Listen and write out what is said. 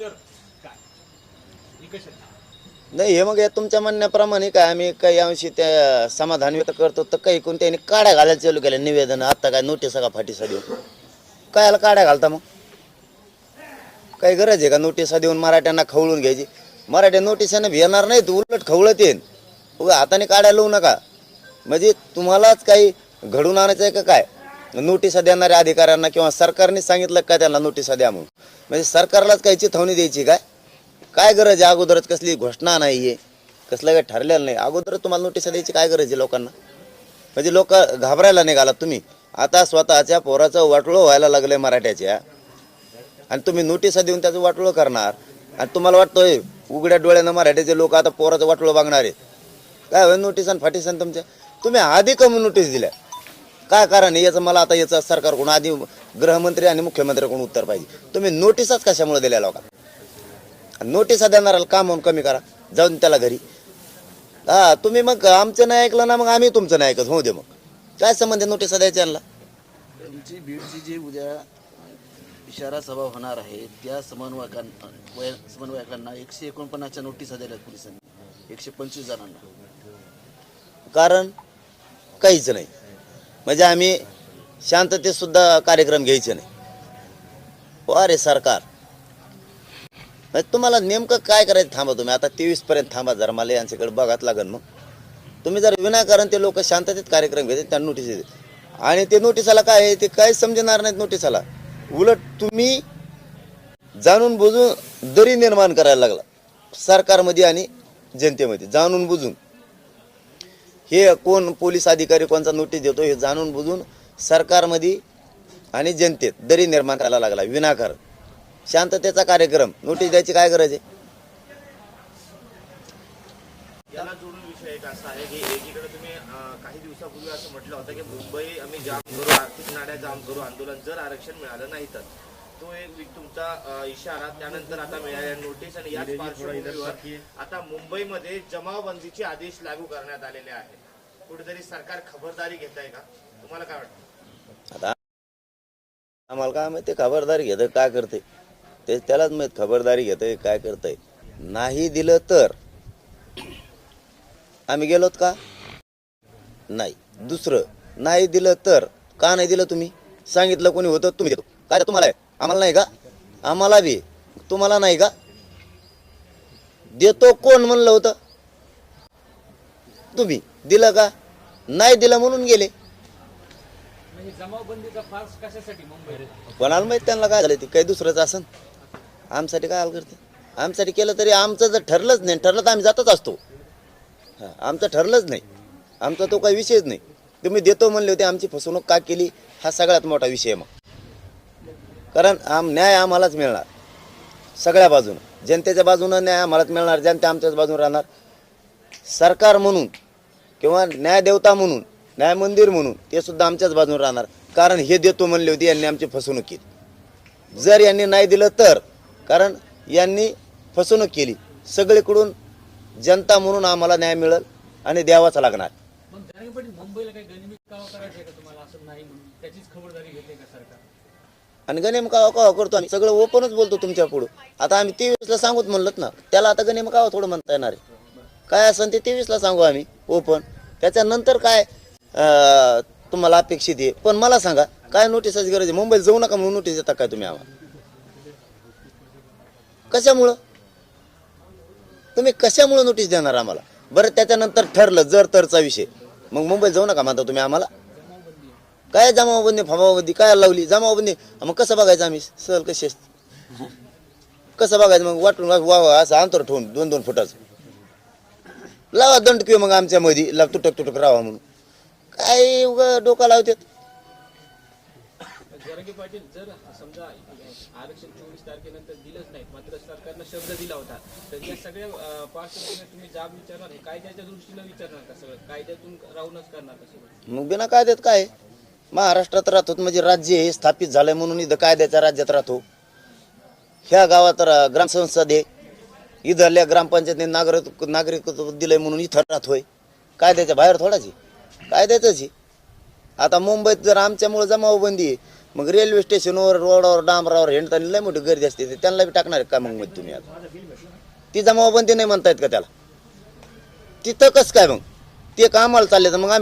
तर काय निकष नाही हे मग या तुमच्या म्हणण्याप्रमाणे काय आम्ही काही अंशी त्या समाधान व्यक्त करतो तर काही कोणत्याने काड्या घालायला चालू केल्या निवेदन आता काय नोटीस का फाटीसा देऊन कायला काड्या घालता मग काही गरज आहे का नोटिसा देऊन मराठ्यांना खवळून घ्यायची मराठ्या नोटिसाने भेटणार नाहीत उलट खवळत येईन उगा हाताने काड्या लावू नका म्हणजे तुम्हालाच काही घडून आणायचं आहे का काय नोटिसा देणाऱ्या अधिकाऱ्यांना किंवा सरकारने सांगितलं काय त्यांना नोटिसा द्या म्हणून म्हणजे सरकारलाच काही चिथावणी द्यायची काय गरज आहे अगोदरच कसली घोषणा नाही आहे कसलं काही ठरलेलं नाही अगोदरच तुम्हाला नोटिसा द्यायची काय गरज आहे लोकांना म्हणजे लोक घाबरायला निघालात तुम्ही आता स्वतःच्या पोराचं वाटोळं व्हायला लागलंय मराठ्याच्या आणि तुम्ही नोटिसा देऊन त्याचं वाटोळं करणार आणि तुम्हाला वाटतंय उघड्या डोळ्यानं मराठ्याचे लोक आता पोराचं वाटोळं बघणार आहेत काय होईल नोटीस आणि फाटीसन तुमच्या तुम्ही आधी कमी नोटीस दिल्या काय कारण याचं मला आता याचं सरकारकडून आधी गृहमंत्री आणि मुख्यमंत्र्याकडून उत्तर पाहिजे तुम्ही नोटिसाच कशामुळे दिल्या लोकांना नोटिसा देणाराला काम म्हणून कमी करा जाऊन त्याला घरी हा तुम्ही मग आमचं नाही ऐकलं ना मग आम्ही तुमचं नाही ऐकत होऊ दे मग काय संबंध नोटिसा द्यायच्या यांना तुमची बीडची जी उद्या इशारा सभा होणार आहे त्या समन्वयकांना 149च्या नोटिसा दिल्यात पोलिसांनी 125 जणांना कारण काहीच नाही म्हणजे आम्ही शांततेत सुद्धा कार्यक्रम घ्यायचे नाही अरे सरकार तुम्हाला नेमकं काय करायचं थांबा तुम्ही आता 23 थांबा जरा मला यांच्याकडे बघात लागेल मग तुम्ही जर विनाकारण ते लोक शांततेत कार्यक्रम घेते त्यांना नोटीस देते आणि ते नोटिसाला काय आहे ते काही समजणार नाहीत नोटिसाला उलट तुम्ही जाणून बुजून दरी निर्माण करायला लागला सरकारमध्ये आणि जनतेमध्ये जाणून बुजून हे कोण पोलीस अधिकारी कोणचा नोटीस देतो हे जाणून बुजून सरकारमध्ये आणि जनतेत दरी निर्माण करायला लागला विनाकारण शांततेचा कार्यक्रम नोटीस द्यायची काय गरज आहे याला जोडून विषय एक असा आहे की एकीकडे तुम्ही काही दिवसापूर्वी असं म्हटलं होतं की मुंबई आम्ही जाम करू आर्थिक नाड्या जाम करू आंदोलन जर आरक्षण मिळालं नाही तर तो एक तुमचा इशारा त्यानंतर आता मिळाल्या नोटीस आणि याच पार्श्वभूमीवर आता मुंबईमध्ये जमावबंदीचे आदेश लागू करण्यात आलेले आहेत कुठेतरी सरकार खबरदारी घेत आहे का तुम्हाला काय वाटतं आता आम्हाला काय माहिती खबरदारी घेतं काय करते ते त्यालाच माहित खबरदारी घेतोय काय करतंय नाही दिलं तर आम्ही गेलोत का नाही दुसरं नाही दिलं तर का नाही दिलं तुम्ही सांगितलं कोणी होतं तुम्ही देतो काय तुम्हाला आहे आम्हाला नाही का आम्हाला बी तुम्हाला नाही का देतो कोण म्हणलं होतं तुम्ही दिलं का नाही दिलं म्हणून गेले जमावबंदीचा फार्स कशासाठी मुंबईत कोणाला माहित त्यांना काय झालं ते काही दुसरंच असन आमसाठी काय हाल करते आमसाठी केलं तरी आमचं जर ठरलंच नाही ठरलं तर आम्ही जातच असतो हां आमचं ठरलंच नाही आमचा तो काही विषयच नाही तुम्ही देतो म्हणले होते आमची फसवणूक का केली हा सगळ्यात मोठा विषय मग कारण न्याय आम्हालाच मिळणार सगळ्या बाजूनं जनतेच्या बाजूनं न्याय आम्हालाच मिळणार जनता आमच्याच बाजून राहणार सरकार म्हणून किंवा न्यायदेवता म्हणून न्याय मंदिर म्हणून ते सुद्धा आमच्याच बाजून राहणार कारण हे देतो म्हणले होते यांनी आमची फसवणूक केली जर यांनी नाही दिलं तर कारण यांनी फसवणूक केली सगळीकडून जनता म्हणून आम्हाला न्याय मिळेल आणि द्यावाच लागणार मग जाणीवपणे मुंबईला काही गनिमी कावा करायचं आहे का तुम्हाला असं नाही म्हणून त्याचीच खबरदारी घेते का सरकार आणि गनेम कावा करतो आम्ही सगळं ओपनच बोलतो तुमच्या पुढं आता आम्ही 23ला सांगूच म्हणलं ना त्याला आता गनेम कावा थोडं म्हणता येणार आहे काय असेल ते 23ला सांगू आम्ही ओपन त्याच्यानंतर काय तुम्हाला अपेक्षित आहे पण मला सांगा काय नोटिसाची गरज आहे मुंबईत जाऊ नका म्हणून नोटीस देता काय तुम्ही आम्हाला कशामुळं तुम्ही कशामुळं नोटीस देणार आम्हाला बरं त्याच्यानंतर ठरलं जर तरचा विषय मग मुंबईत जाऊ नका म्हणता तुम्ही आम्हाला काय जमावबंदी फमावबंदी काय लावली जमावबंदी मग कसं बघायचं आम्ही सहल कशी असते कसं बघायचं मग वाटून वा असं अंतर ठेवून 2-2 फुटाचं लावा दंड किंवा मग आमच्या मध्ये तुटक राहा म्हणून काय उगा डोका लावतात जरांगे पाटील जर समजा आरक्षण 24 तारखेनंतर दिलंच नाही मात्र सरकारनं शब्द दिला होता तर या सगळ्या पार्श्वभूमीवर तुम्ही जाब विचारणार कायद्याच्या दृष्टीनं विचारणार का सगळं कायद्यातून राहूनच करणार का सगळं मग बिना कायद्यात काय महाराष्ट्रात राहतो म्हणजे राज्य हे स्थापित झालंय म्हणून इथं कायद्याच्या राज्यात राहतो ह्या गावात ग्रामसंसद आहे इथल्या ग्रामपंचायतीने नागरिकत्व दिलंय म्हणून इथं राहतोय कायद्याच्या बाहेर थोडाच कायद्याचंच आहे आता मुंबईत जर आमच्यामुळे जमावबंदी आहे मग रेल्वे स्टेशनवर रोडावर डांबरावर हिंडताना लय मोठी गर्दी असते ते त्यांना बी टाकणार आहे का मग मध्ये तुम्ही आता ती जमावबंदी नाही म्हणतायत का त्याला तिथं कसं काय मग ते कामाला चालले तर मग आम्ही